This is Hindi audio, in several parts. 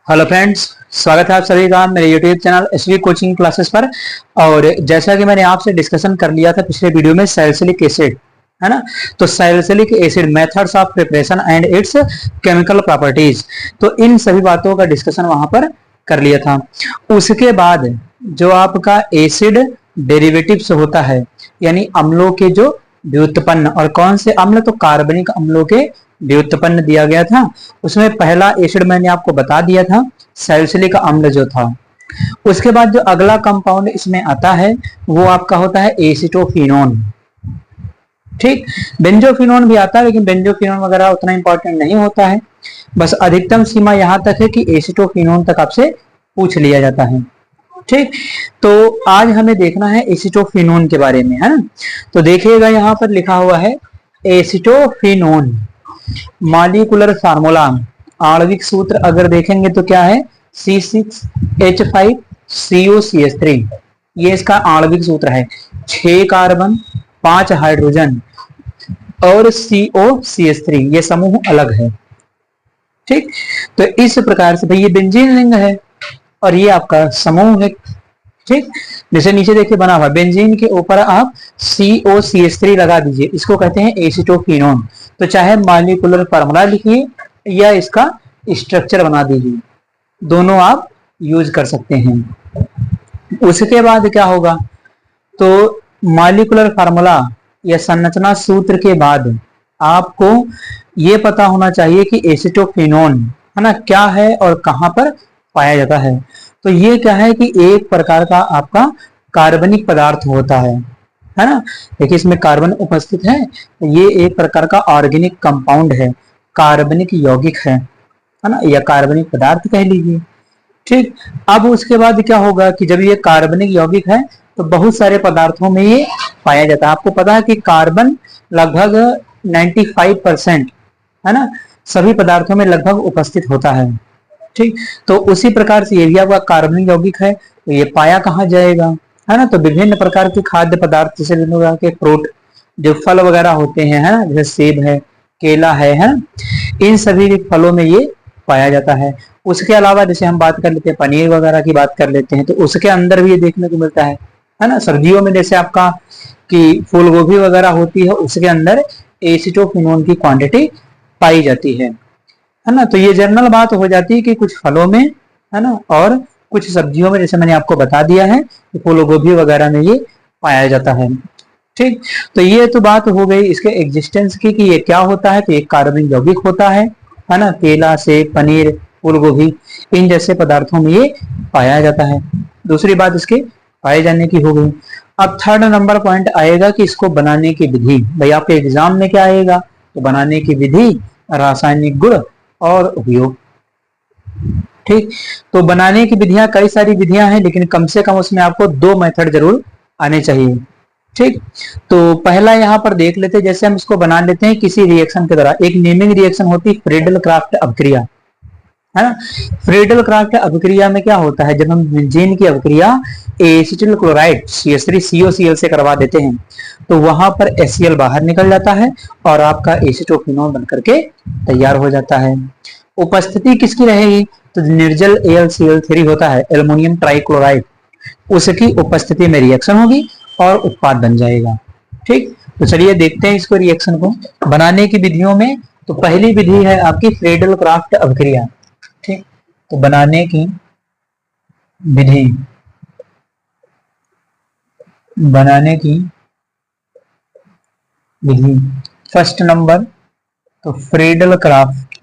हेलो फ्रेंड्स, स्वागत है आप सभी का मेरे YouTube channel SV coaching classes पर। और जैसा कि मैंने आपसे डिस्कशन कर लिया था पिछले वीडियो में सैलिसिलिक एसिड, है ना। तो salicylic acid methods of preparation and it's chemical properties, तो इन सभी बातों का डिस्कशन वहां पर कर लिया था। उसके बाद जो आपका एसिड डेरिवेटिव्स होता है, यानी अम्लों के जो व्युत्पन्न, और कौन से अम्ल, तो कार्बनिक अम्लों के व्युत्पन्न दिया गया था। उसमें पहला एसिड मैंने आपको बता दिया था, सैलिसिलिक अम्ल जो था। उसके बाद जो अगला कंपाउंड इसमें आता है वो आपका होता है एसिटोफिनोन। ठीक, बेंजोफिनोन भी आता है, लेकिन बेंजोफिनोन वगैरह उतना इंपॉर्टेंट नहीं होता है। बस अधिकतम सीमा यहां तक है कि एसिटोफिनोन तक आपसे पूछ लिया जाता है। ठीक, तो आज हमें देखना है एसिटोफिनोन के बारे में, है ना। तो देखिएगा यहाँ पर लिखा हुआ है एसिटोफिनोन मॉलिक्यूलर फार्मूला, आणविक सूत्र अगर देखेंगे तो क्या है, C6H5COCH3। ये इसका आणविक सूत्र है। 6 कार्बन 5 हाइड्रोजन और COCH3, ये समूह अलग है। ठीक, तो इस प्रकार से भाई ये बेंजीन रिंग है और ये आपका समूह है। ठीक, जैसे नीचे देखिए बना हुआ बेंजीन के ऊपर आप COCH3 लगा दीजिए, इसको कहते हैं एसिटोफिनोन। तो चाहे मॉलिक्यूलर फार्मूला लिखिए या इसका स्ट्रक्चर बना दीजिए, दोनों आप यूज कर सकते हैं। उसके बाद क्या होगा, तो मॉलिक्यूलर फार्मूला या संरचना सूत्र के बाद आपको ये पता होना चाहिए कि एसिटोफिनोन, है ना, क्या है और कहां पर पाया जाता है। तो ये क्या है कि एक प्रकार का आपका कार्बनिक पदार्थ होता है ना। देखिए इसमें कार्बन उपस्थित है, तो ये एक प्रकार का ऑर्गेनिक कंपाउंड है, कार्बनिक यौगिक है ना, या कार्बनिक पदार्थ कह लीजिए। ठीक, अब उसके बाद क्या होगा कि जब ये कार्बनिक यौगिक है तो बहुत सारे पदार्थों में ये पाया जाता है। आपको पता है कि कार्बन लगभग 95%, है ना, सभी पदार्थों में लगभग उपस्थित होता है। ठीक, तो उसी प्रकार से ये भी आपका कार्बनिक यौगिक है। तो ये पाया कहाँ जाएगा, है ना, तो विभिन्न प्रकार के खाद्य पदार्थ, जैसे विभिन्न प्रकार के फ्रूट, जो फल वगैरह होते हैं, है ना, जैसे सेब है, केला है ना, इन सभी फलों में ये पाया जाता है। उसके अलावा जैसे हम बात कर लेते हैं पनीर वगैरह की बात कर लेते हैं, तो उसके अंदर भी ये देखने को मिलता है ना। सब्जियों में जैसे आपका कि फूल गोभी वगैरह होती है, उसके अंदर एसिटोफिनोन की क्वांटिटी पाई जाती है ना। तो ये जनरल बात हो जाती है कि कुछ फलों में, है ना, और कुछ सब्जियों में, जैसे मैंने आपको बता दिया है कि फूल गोभी वगैरह में ये पाया जाता है। ठीक, तो ये तो बात हो गई इसके एग्जिस्टेंस की कि ये क्या होता है। तो एक कार्बनिक यौगिक होता है ना, केला से पनीर फूल गोभी इन जैसे पदार्थों में ये पाया जाता है। दूसरी बात इसके पाए जाने की हो गई। अब थर्ड नंबर पॉइंट आएगा कि इसको बनाने की विधि। भाई आपके एग्जाम में क्या आएगा, तो बनाने की विधि, रासायनिक गुण और उपयोग। ठीक, तो बनाने की विधियां कई सारी विधियां हैं, लेकिन कम से कम उसमें आपको 2 मेथड जरूर आने चाहिए। ठीक, तो पहला यहां पर देख लेते हैं, जैसे हम इसको बना लेते हैं किसी रिएक्शन के द्वारा। एक नेमिंग रिएक्शन होती है फ्रीडल क्राफ्ट अभिक्रिया, है ना। फ्रीडल क्राफ्ट अभिक्रिया में क्या होता है, जब हम बेंजीन की अभिक्रिया एसिटिल क्लोराइड CH3COCl से करवा देते हैं, तो वहां पर HCl बाहर निकल जाता है और आपका एसिटोफिनोन बनकर के तैयार हो जाता है। उपस्थिति किसकी रहेगी, तो निर्जल AlCl3 होता है, एल्युमिनियम ट्राइक्लोराइड, उसकी उपस्थिति में रिएक्शन होगी और उत्पाद बन जाएगा। ठीक, तो चलिए देखते हैं इसको, रिएक्शन को बनाने की विधियों में। तो पहली विधि है आपकी फ्रीडल क्राफ्ट अभिक्रिया। ठीक, तो बनाने की विधि, बनाने की विधि फर्स्ट नंबर, तो फ्रीडल क्राफ्ट।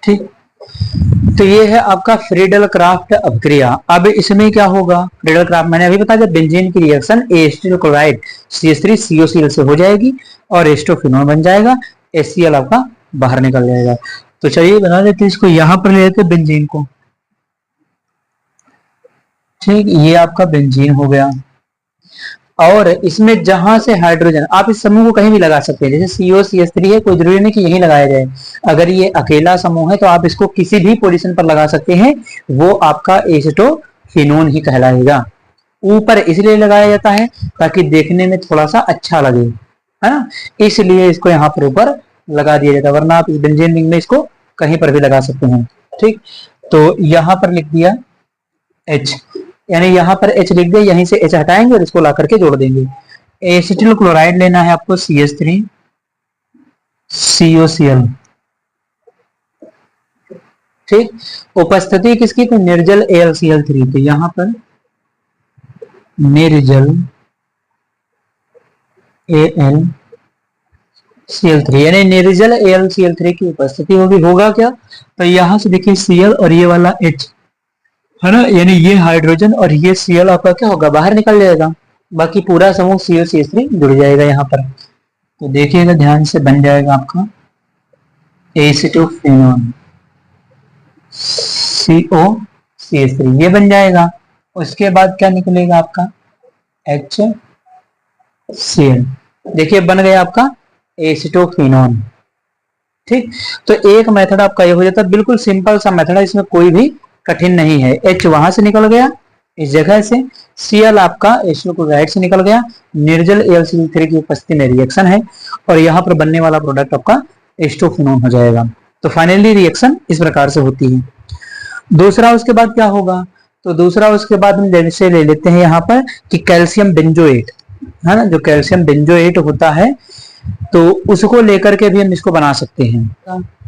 ठीक, तो ये है आपका फ्रीडल क्राफ्ट अभिक्रिया। अब इसमें क्या होगा, फ्रीडल क्राफ्ट मैंने अभी बताया, जब बेंजीन की रिएक्शन एसिटिल क्लोराइड CH3COCl से हो जाएगी और एसिटोफिनोन बन जाएगा, HCl आपका बाहर निकल जाएगा। तो चलिए बना लेते हैं इसको, यहां पर ले लेते बेंजीन को। ठीक, ये आपका बेंजीन हो गया। और इसमें जहां से हाइड्रोजन, आप इस समूह को कहीं भी लगा सकते हैं, जैसे COCH3 है, कोई जरूरी नहीं कि यहीं लगाया जाए। अगर ये अकेला समूह है तो आप इसको किसी भी पोजीशन पर लगा सकते हैं, वो आपका एसिटोफिनोन ही कहलाएगा। ऊपर इसलिए लगाया जाता है ताकि देखने में थोड़ा सा अच्छा लगे, है ना, इसलिए इसको यहाँ पर ऊपर लगा दिया जाता है, वरना आप इस बेंजीन रिंग में इसको कहीं पर भी लगा सकते हैं। ठीक, तो यहाँ पर लिख दिया H, यानी यहाँ पर H लिख दिया, यहीं से H हटाएंगे और इसको ला करके जोड़ देंगे। एसिटिल क्लोराइड लेना है आपको, CH3 COCl। ठीक, उपस्थिति किसकी, तो निर्जल AlCl3, तो यहाँ पर निर्जल AlCl3 यानी निर्जल AlCl3 की उपस्थिति होगी, होगा क्या, तो यहां से देखिए Cl और ये वाला H है ना, यानी ये हाइड्रोजन और ये Cl आपका क्या होगा, बाहर निकल जाएगा, बाकी पूरा समूह COCH3 जुड़ जाएगा यहाँ पर। तो देखिएगा ध्यान से, बन जाएगा आपका एसिटोफेनॉन COCH3, ये बन जाएगा। उसके बाद क्या निकलेगा आपका HCl, देखिए बन गया आपका एसिटोफेनॉन। ठीक, तो एक मेथड आपका ये हो जाता है, बिल्कुल सिंपल सा मेथड है, इसमें कोई भी कठिन नहीं है। H वहां से निकल गया इस जगह से, Cl आपका एसिटिल क्लोराइड से निकल गया, निर्जल AlCl3 की उपस्थिति में रिएक्शन है और यहाँ पर बनने वाला प्रोडक्ट आपका एसिटोफेनॉन हो जाएगा। तो फाइनली रिएक्शन इस प्रकार से होती है। दूसरा उसके बाद क्या होगा, तो दूसरा उसके बाद हम जैसे ले लेते हैं यहाँ पर कि कैल्शियम बेंजोएट, है ना, जो कैल्शियम बेंजोएट होता है तो उसको लेकर के भी हम इसको बना सकते हैं।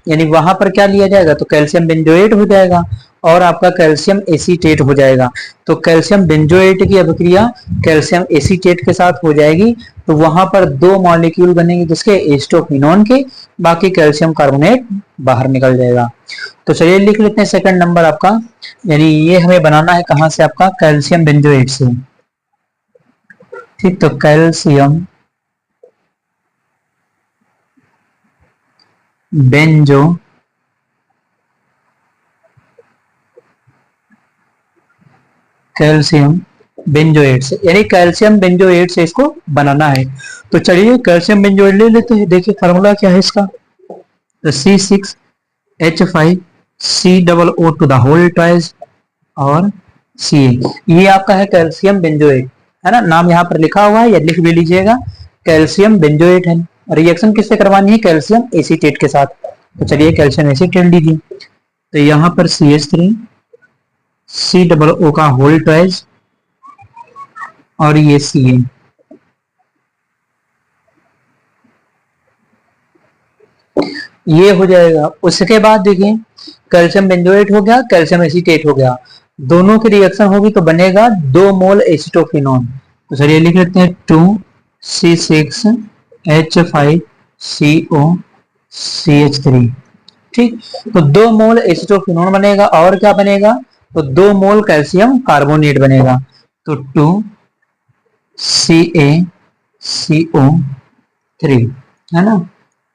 यानी वहां पर क्या लिया जाएगा, तो कैल्शियम बेंजोएट हो जाएगा और आपका कैल्शियम एसीटेट हो जाएगा। तो कैल्शियम बेंजोएट की अभिक्रिया कैल्शियम एसीटेट के साथ हो जाएगी, तो वहां पर दो मॉलिक्यूल बनेंगे जिसके एसिटोफेनॉन के, बाकी कैल्शियम कार्बोनेट बाहर निकल जाएगा। तो चलिए लिख लेते हैं सेकंड नंबर आपका, यानी ये हमें बनाना है कहां से, आपका कैल्शियम बेंजोएट से। ठीक, तो कैल्शियम बेंजो कैल्शियम बेंजोएट से, यानी कैल्शियम बेंजोएट से इसको बनाना है। तो चलिए कैल्शियम बेंजोएट ले लेते हैं। देखिए फार्मूला क्या है इसका, तो C6H5COO to the whole twice और Ca, ये आपका है कैल्शियम बेंजोएट, है ना, नाम यहाँ पर लिखा हुआ है या लिख भी लीजिएगा, कैल्शियम बेंजोएट है। रिएक्शन किससे करवानी है, कैल्शियम एसीटेट के साथ। तो चलिए कैल्शियम एसीटेट लीजिए, तो यहाँ पर CH3COO का होल ट्वाइस और ये Ca, ये हो जाएगा। उसके बाद देखिए कैल्शियम बेंजोएट हो गया, कैल्शियम एसीटेट हो गया, दोनों की रिएक्शन होगी तो बनेगा 2 मोल एसिटोफेनॉन। तो चलिए लिख लेते हैं 2C6H5COCH3। ठीक, तो 2 मोल एसिटोफेनॉन बनेगा और क्या बनेगा, तो 2 मोल कैल्शियम कार्बोनेट बनेगा, तो 2CaCO3, है ना,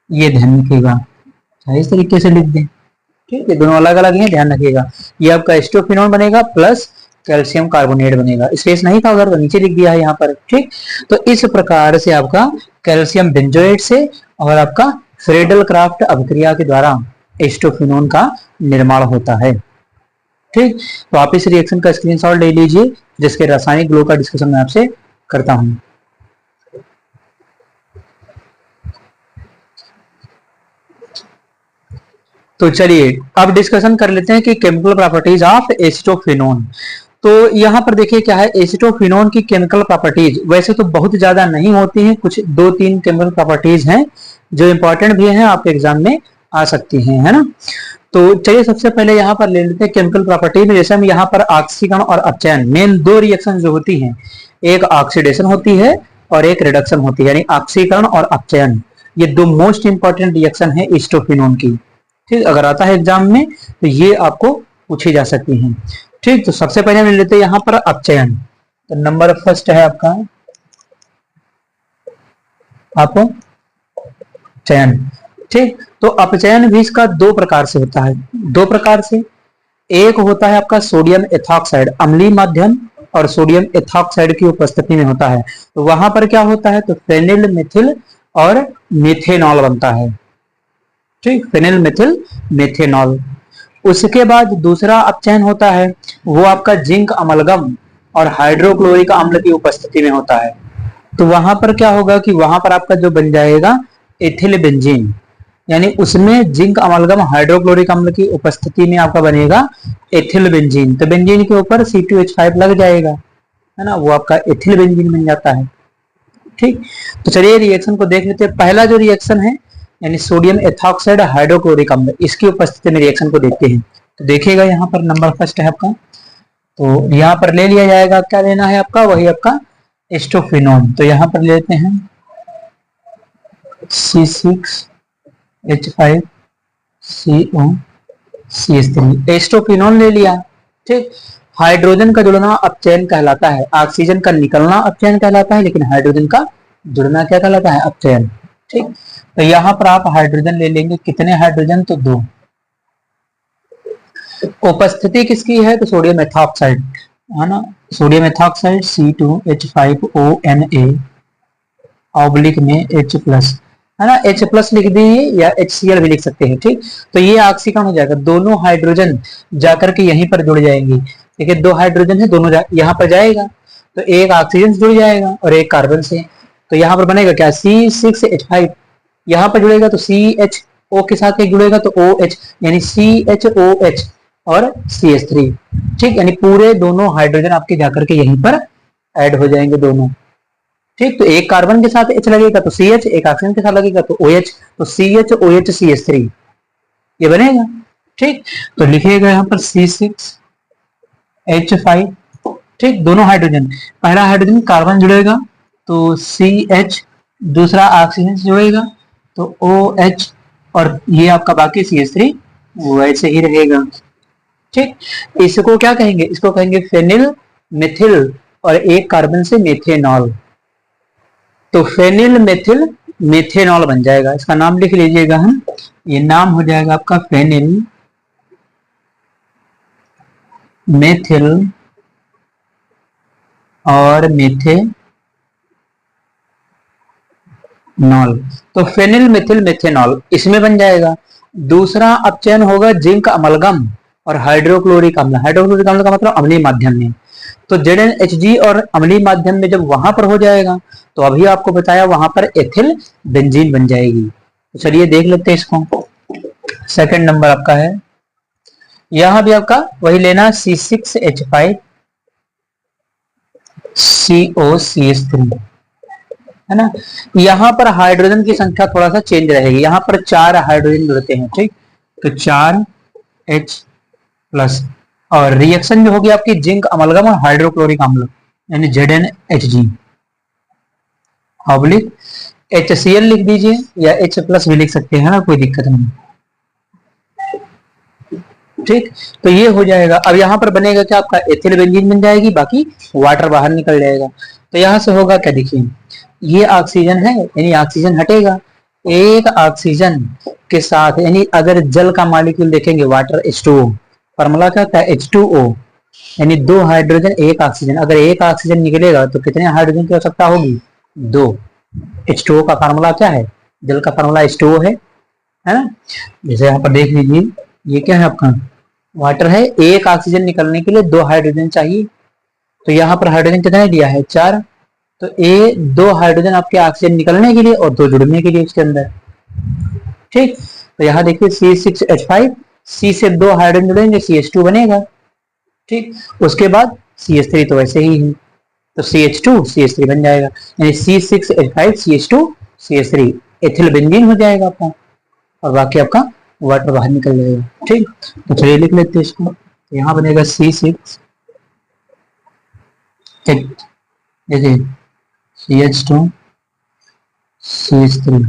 ये ध्यान रखिएगा, इस तरीके से लिख दें। ठीक है, दोनों अलग अलग हैं, ध्यान रखिएगा। ये आपका एसिटोफेनॉन बनेगा प्लस कैल्शियम कार्बोनेट बनेगा, स्पेस नहीं था उधर तो नीचे लिख दिया है यहाँ पर। ठीक, तो इस प्रकार से आपका कैल्शियम बेंजोएट से और आपका फ्रेडल क्राफ्ट अभिक्रिया के द्वारा एसिटोफेनॉन का निर्माण होता है। ठीक, तो आप इस रिएक्शन का स्क्रीनशॉट ले लीजिए जिसके रासायनिक ग्लो का डिस्कशन मैं आपसे करता हूं। तो चलिए अब डिस्कशन कर लेते हैं कि केमिकल प्रॉपर्टीज ऑफ एसिटोफेनॉन। तो यहाँ पर देखिए क्या है, एसिटोफेनॉन की केमिकल प्रॉपर्टीज वैसे तो बहुत ज्यादा नहीं होती हैं, कुछ 2-3 केमिकल प्रॉपर्टीज हैं जो इंपॉर्टेंट भी हैं, आपके एग्जाम में आ सकती हैं, है ना। तो चलिए सबसे पहले यहाँ पर ले लेते हैं केमिकल प्रॉपर्टी में। जैसे हम यहाँ पर ऑक्सीकरण और अपचयन, मेन 2 रिएक्शन जो होती हैं, एक ऑक्सीडेशन होती है और एक रिडक्शन होती है, यानी ऑक्सीकरण और अपचयन, ये 2 मोस्ट इंपॉर्टेंट रिएक्शन है एसिटोफेनॉन की। ठीक, अगर आता है एग्जाम में तो ये आपको पूछी जा सकती हैं। ठीक, तो सबसे पहले हम लेते हैं यहाँ पर अपचयन। तो नंबर फर्स्ट है आपका अपचयन। ठीक, तो अपचयन भी इसका 2 प्रकार से होता है, 2 प्रकार से। एक होता है आपका सोडियम एथॉक्साइड, अम्लीय माध्यम और सोडियम एथॉक्साइड की उपस्थिति में होता है। तो वहां पर क्या होता है, तो फेनिल मिथिल और मेथेनॉल बनता है। ठीक, फेनिल मिथिल मेथेनॉल। उसके बाद दूसरा अपचयन होता है वो आपका जिंक अमलगम और हाइड्रोक्लोरिक अम्ल की उपस्थिति में होता है, तो वहां पर क्या होगा कि वहां पर आपका जो बन जाएगा एथिल बेंजीन, यानी उसमें जिंक अमलगम हाइड्रोक्लोरिक अम्ल की उपस्थिति में आपका बनेगा एथिल बेंजीन। तो बेंजीन के ऊपर C2H5 लग जाएगा, है ना, वो आपका एथिल बेंजीन बन जाता है। ठीक, तो चलिए रिएक्शन को देख लेते हैं। पहला जो रिएक्शन है यानी सोडियम एथॉक्साइड हाइड्रोक्लोरिक अम्ल, इसकी उपस्थिति में रिएक्शन को देखते हैं। तो देखिएगा यहाँ पर नंबर फर्स्ट है आपका, तो यहाँ पर ले लिया जाएगा, क्या लेना है आपका, वही आपका एस्टोफिनोन। तो यहाँ पर लेते हैं C6H5COCH3 एस्टोफिनोन ले लिया। ठीक, हाइड्रोजन का जुड़ना अपचयन कहलाता है, ऑक्सीजन का निकलना अपचयन कहलाता है, लेकिन हाइड्रोजन का जुड़ना क्या कहलाता है, अपचयन। ठीक, तो यहाँ पर आप हाइड्रोजन ले लेंगे, कितने हाइड्रोजन, तो 2। उपस्थिति किसकी है, तो सोडियम एथॉक्साइड, है ना, सोडियम एथॉक्साइड C2H5ONa ऑब्लिक में H+, है ना, H+ लिख दीजिए या HCl भी लिख सकते हैं। ठीक, तो ये ऑक्सीकरण हो जाएगा, दोनों हाइड्रोजन जाकर के यहीं पर जुड़ जाएंगे। देखिए 2 हाइड्रोजन है, दोनों यहाँ पर जाएगा, तो एक ऑक्सीजन से जुड़ जाएगा और एक कार्बन से, तो यहाँ पर बनेगा क्या, C6H5, यहाँ पर जुड़ेगा तो CHO के साथ एक जुड़ेगा तो OH, यानी CHOH और CH3। ठीक, यानी पूरे दोनों हाइड्रोजन आपके जाकर के यहीं पर ऐड हो जाएंगे दोनों। ठीक, तो एक कार्बन के साथ H लगेगा तो CH, एक ऑक्सीजन के साथ लगेगा तो OH, तो CHOH CH3 ये बनेगा। ठीक, तो लिखिएगा यहाँ पर C6H5। ठीक, दोनों हाइड्रोजन, पहला हाइड्रोजन कार्बन जुड़ेगा तो CH, दूसरा ऑक्सीजन से जुड़ेगा तो OH, और ये आपका बाकी CH3 वैसे ही रहेगा। ठीक, इसको क्या कहेंगे, इसको कहेंगे फेनिल मिथिल, और एक कार्बन से मेथेनॉल, तो फेनिल मेथिल मेथेनॉल बन जाएगा। इसका नाम लिख लीजिएगा हम, ये नाम हो जाएगा आपका फेनिल मेथिल और मेथेनॉल। तो फेनिल मेथिल मेथेनॉल इसमें बन जाएगा। दूसरा अपचयन होगा जिंक अमलगम और हाइड्रोक्लोरिक अम्ल। हाइड्रोक्लोरिक अम्ल का मतलब अम्लीय माध्यम में, तो ZnHG और अम्लीय माध्यम में जब वहां पर हो जाएगा तो अभी आपको बताया वहां पर एथिल बेंजीन बन जाएगी। तो चलिए देख लेते हैं इसको। सेकंड नंबर आपका है, यहां भी आपका वही लेना C6H5COCH3, है ना। यहां पर हाइड्रोजन की संख्या थोड़ा सा चेंज रहेगी, यहां पर 4 हाइड्रोजन जुड़ते हैं। ठीक, तो 4H+, और रिएक्शन जो होगी आपकी जिंक अमलगम और हाइड्रोक्लोरिक अम्ल यानी ZnHG ऑब्लिक HCl लिख दीजिए या H+ भी लिख सकते हैं ना, कोई दिक्कत नहीं। ठीक, तो ये हो जाएगा। अब यहाँ पर बनेगा क्या, आपका एथिल बेंजीन बन जाएगी, बाकी वाटर बाहर निकल जाएगा। तो यहाँ से होगा क्या, देखिए ये ऑक्सीजन है, यानी ऑक्सीजन हटेगा, एक ऑक्सीजन के साथ, यानी अगर जल का मॉलिक्यूल देखेंगे वाटर H2O, फॉर्मूला क्या होता है H2O, यानी 2 हाइड्रोजन 1 ऑक्सीजन, अगर 1 ऑक्सीजन निकलेगा तो कितने हाइड्रोजन की आवश्यकता होगी, 2। H2O का फार्मूला क्या है, जल का फार्मूला H2O है ना। जैसे यहाँ पर देख लीजिए, ये क्या है आपका वाटर है, 1 ऑक्सीजन निकलने के लिए 2 हाइड्रोजन चाहिए, तो यहाँ पर हाइड्रोजन कितने दिया है, 4। तो 2 हाइड्रोजन आपके ऑक्सीजन निकलने के लिए और 2 जुड़ने के लिए इसके अंदर। ठीक, तो यहाँ देखिए C6H5, C से 2 हाइड्रोजन जुड़ेंगे CH2 बनेगा। ठीक, उसके बाद CH3 तो वैसे ही है, तो CH2 CH3 बन जाएगा, यानी C6H5CH2CH3 एथिल बेंजीन हो जाएगा आपका, और बाकी आपका वाटर बाहर निकल जाएगा। ठीक, तो चलिए लिख लेते हैं इसको। यहाँ बनेगा C6 देखिए CH2 CH3,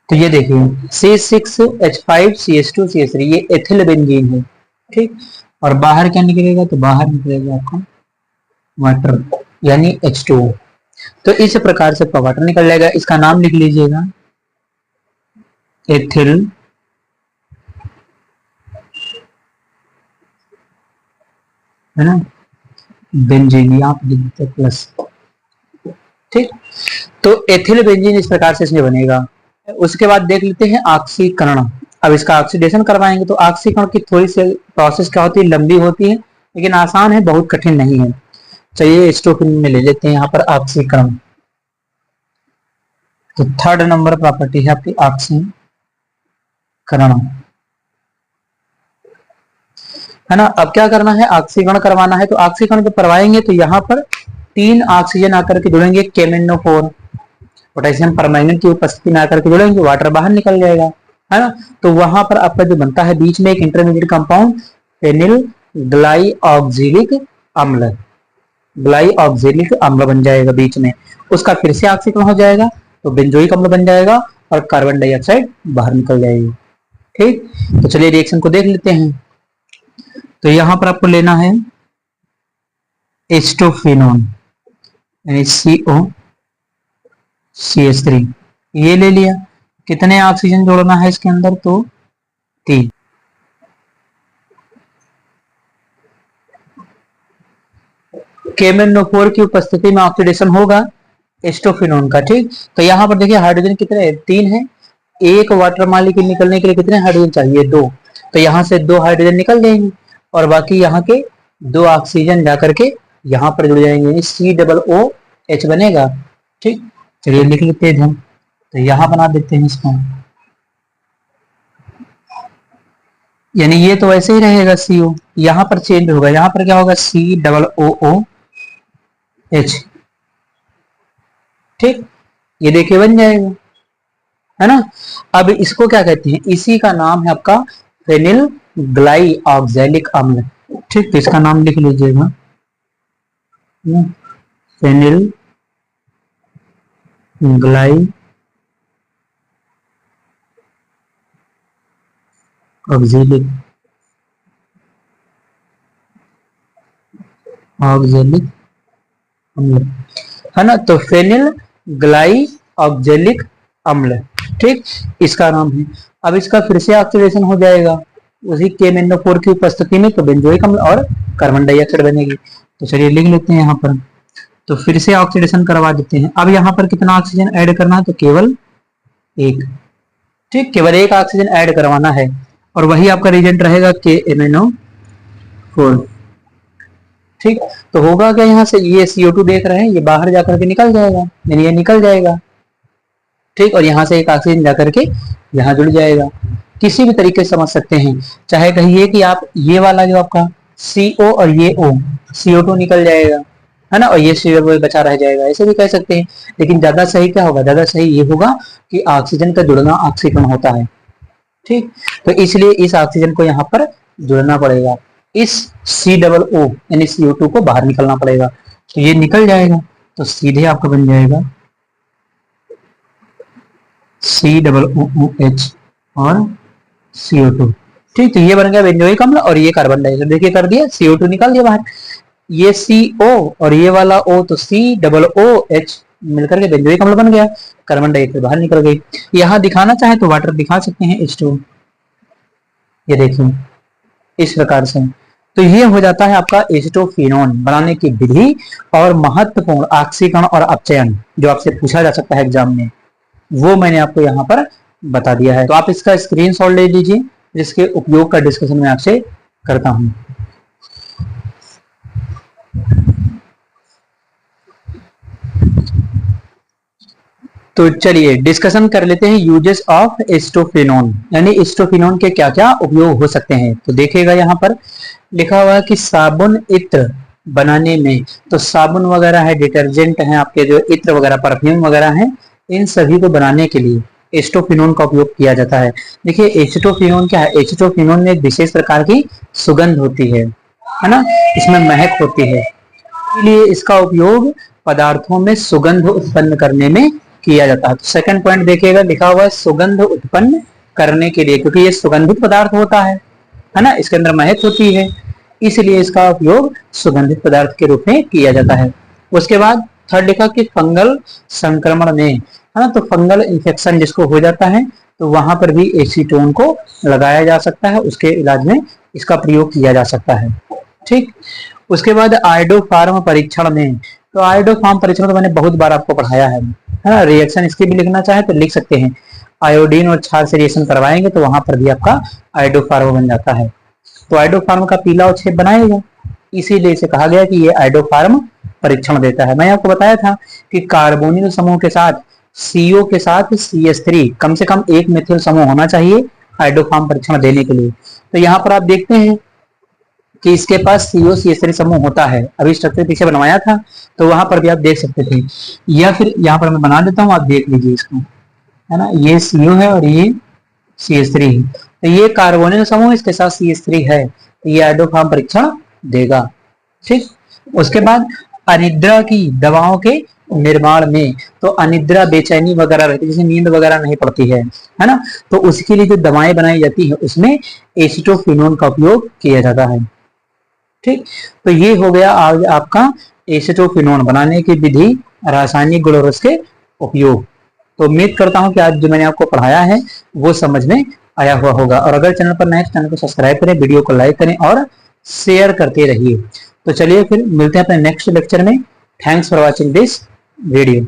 तो ये देखिए C6H5CH2CH3 ये एथिल बेंजीन है। ठीक, और बाहर क्या निकलेगा, तो बाहर निकलेगा आपका वाटर यानी H2O। तो इस प्रकार से वाटर निकल जाएगा, इसका नाम लिख लीजिएगा एथिल है ना बेंजीन, यहाँ पे लिख देते प्लस। ठीक, तो एथिल बेंजीन इस प्रकार से इसमें बनेगा। उसके बाद देख लेते हैं ऑक्सीकरण। अब इसका ऑक्सीडेशन करवाएंगे, तो ऑक्सीकरण की थोड़ी सी प्रोसेस क्या होती है, लंबी होती है, लेकिन आसान है, बहुत कठिन नहीं है। चलिए H2 में ले लेते हैं यहाँ पर ऑक्सीकरण। तो थर्ड नंबर प्रॉपर्टी है आपकी ऑक्सीकरण, है ना। अब क्या करना है, ऑक्सीकरण करवाना है। तो ऑक्सीकरण जब करवाएंगे तो यहाँ पर 3 ऑक्सीजन आकर के जुड़ेंगे KMnO4, पोटेशियम परमैंगनेट की उपस्थिति में आकर के जुड़ेंगे, वाटर बाहर निकल जाएगा, है ना। तो वहां पर आपका जो बनता है बीच में एक इंटरमीडिएट कंपाउंड फेनिल ग्लाइऑक्सिलिक अम्ल, ग्लाइऑक्सिलिक अम्ल बन जाएगा बीच में, उसका फिर से ऑक्सीकरण हो जाएगा तो बेंजोइक अम्ल बन जाएगा और कार्बन डाइऑक्साइड बाहर निकल जाएगी। ठीक, तो चलिए रिएक्शन को देख लेते हैं। तो यहां पर आपको लेना है एस्टोफिनोन यानी COCH3, ये ले लिया। कितने ऑक्सीजन जोड़ना है इसके अंदर, तो 3। KMnO4 की उपस्थिति में ऑक्सीडेशन होगा एस्टोफिनोन का। ठीक, तो यहाँ पर देखिए हाइड्रोजन कितने हैं, 3 है। एक वाटर मॉलिक्यूल निकलने के लिए कितने हाइड्रोजन चाहिए, 2। तो यहाँ से 2 हाइड्रोजन निकल जाएंगे और बाकी यहाँ के 2 ऑक्सीजन जाकर के यहाँ पर जुड़ जाएंगे, COOH बनेगा। ठीक, चलिए लिख लेते हैं हम। तो यहाँ बना देते हैं इसको, यानी ये तो ऐसे ही रहेगा CO, यहाँ पर चेंज होगा, यहाँ पर क्या होगा COOH। ठीक, ये देखिए बन जाएगा, है ना। अब इसको क्या कहते हैं, इसी का नाम है आपका फेनिल ग्लाइऑक्सैलिक अम्ल। ठीक, तो इसका नाम लिख लीजिएगा फेनिल ग्लाइऑक्सैलिक अम्ल, है ना। तो फेनिल ग्लाइऑक्सैलिक अम्ल, ठीक, इसका नाम है। अब इसका फिर से ऑक्सीडेशन हो जाएगा उसी KMnO4 की उपस्थिति में, तो बेंजोइक अम्ल और कार्बन डाइऑक्साइड बनेगी। तो चलिए लिख लेते हैं यहाँ पर, तो फिर से ऑक्सीडेशन करवा देते हैं। अब यहाँ पर कितना ऑक्सीजन ऐड करना है, तो केवल 1। ठीक, केवल 1 ऑक्सीजन ऐड करवाना है और वही आपका रिएजेंट रहेगा KMnO4। ठीक, तो होगा क्या, यहाँ से ये CO2 देख रहे हैं, ये बाहर जाकर के निकल जाएगा, यानी ये निकल जाएगा। ठीक, और यहाँ से एक ऑक्सीजन जाकर के यहाँ जुड़ जाएगा। किसी भी तरीके से समझ सकते हैं, चाहे कहिए कि आप ये वाला जो आपका CO और ये O, CO2 निकल जाएगा, है ना, और ये CO बचा रह जाएगा, ऐसे भी कह सकते हैं। लेकिन ज्यादा सही क्या होगा, ज्यादा सही ये होगा कि ऑक्सीजन का जुड़ना ऑक्सीकरण होता है। ठीक, तो इसलिए इस ऑक्सीजन को यहाँ पर जुड़ना पड़ेगा, इस COO यानी CO2 को बाहर निकलना पड़ेगा। तो ये निकल जाएगा, तो सीधे आपका बन जाएगा COOH और CO2। ठीक, तो ये बन गया बेंजोइक अम्ल और ये कार्बन डाइऑक्साइड, देखिए कर दिया, CO2 निकाल दिया बाहर, ये CO और ये वाला O, तो COOH मिलकर के बेंजोइक अम्ल बन गया, कार्बन डाइऑक्साइड बाहर निकल गई। यहाँ दिखाना चाहे तो वाटर दिखा सकते हैं H2, ये देखिए इस प्रकार से। तो ये हो जाता है आपका एसिटोफिनोन बनाने की विधि और महत्वपूर्ण ऑक्सीकरण और अपचयन, जो आपसे पूछा जा सकता है एग्जाम में, वो मैंने आपको यहाँ पर बता दिया है। तो आप इसका स्क्रीनशॉट ले लीजिए, जिसके उपयोग का डिस्कशन मैं आपसे करता हूं। तो चलिए डिस्कशन कर लेते हैं यूजेस ऑफ एस्टोफिनोन, यानी एस्टोफिनोन के क्या क्या उपयोग हो सकते हैं। तो देखिएगा यहाँ पर लिखा हुआ है कि साबुन इत्र बनाने में, तो साबुन वगैरह है, डिटर्जेंट है, आपके जो इत्र वगैरह परफ्यूम वगैरह है, इन सभी को बनाने के लिए एस्टोफिनोन का उपयोग किया जाता है। देखिए एस्टोफिनोन क्या है, एस्टोफिनोन में एक विशेष प्रकार की सुगंध होती है ना, इसमें महक होती है, इसलिए इसका उपयोग पदार्थों में सुगंध उत्पन्न करने में किया जाता है। तो सेकंड पॉइंट देखिएगा, लिखा हुआ है सुगंध उत्पन्न करने के लिए, क्योंकि ये सुगंधित पदार्थ होता है ना, इसके अंदर महक होती है, इसलिए इसका उपयोग सुगंधित पदार्थ के रूप में किया जाता है। उसके बाद थर्ड लिखा कि फंगल संक्रमण में, है ना, तो फंगल इन्फेक्शन जिसको हो जाता है तो वहां पर भी एसीटोन को लगाया जा सकता है, उसके इलाज में इसका प्रयोग किया जा सकता है। ठीक, उसके बाद आयोडोफार्म परीक्षण में, तो आयोडोफार्म परीक्षण तो मैंने बहुत बार आपको पढ़ाया है ना, रिएक्शन इसकी भी लिखना चाहे तो लिख सकते हैं, आयोडीन और क्षार से रिएक्शन करवाएंगे तो वहां पर भी आपका आयोडोफार्म बन जाता है। तो आयोडोफार्म का पीला और छेद बनाएगा, इसीलिए इसे कहा गया कि ये आइडोफार्म परीक्षण देता है। मैं आपको बताया था कि कार्बोनिल समूह के साथ CO के साथ CH3 कम से कम एक मिथिल समूह होना चाहिए आइडोफार्म परीक्षण देने के लिए। तो यहाँ पर आप देखते हैं कि इसके पास CO CH3 समूह होता है। अभी स्ट्रक्चर पीछे बनवाया था तो वहां पर भी आप देख सकते थे, या फिर यहाँ पर मैं बना देता हूँ, आप देख लीजिए इसको, है ना, ये CO है और ये CH3 है। तो ये कार्बोनिल समूह इसके साथ CH3 है, तो ये आइडोफार्म परीक्षण देगा। ठीक, उसके बाद अनिद्रा की दवाओं के निर्माण में, तो अनिद्रा बेचैनी वगैरह रहती है, जैसे नींद वगैरह नहीं पड़ती है ना, तो उसके लिए जो दवाएं बनाई जाती है उसमें एसिटोफिनोन का उपयोग किया जाता है। ठीक, तो ये हो गया आज आपका एसिटोफिनोन बनाने की विधि, रासायनिक गुण और उसके उपयोग। तो उम्मीद करता हूं कि आज जो मैंने आपको पढ़ाया है वो समझ में आया हुआ होगा। और अगर चैनल पर नए, चैनल को सब्सक्राइब करें, वीडियो को लाइक करें और शेयर करते रहिए। तो चलिए फिर मिलते हैं अपने नेक्स्ट लेक्चर में। Thanks for watching this video.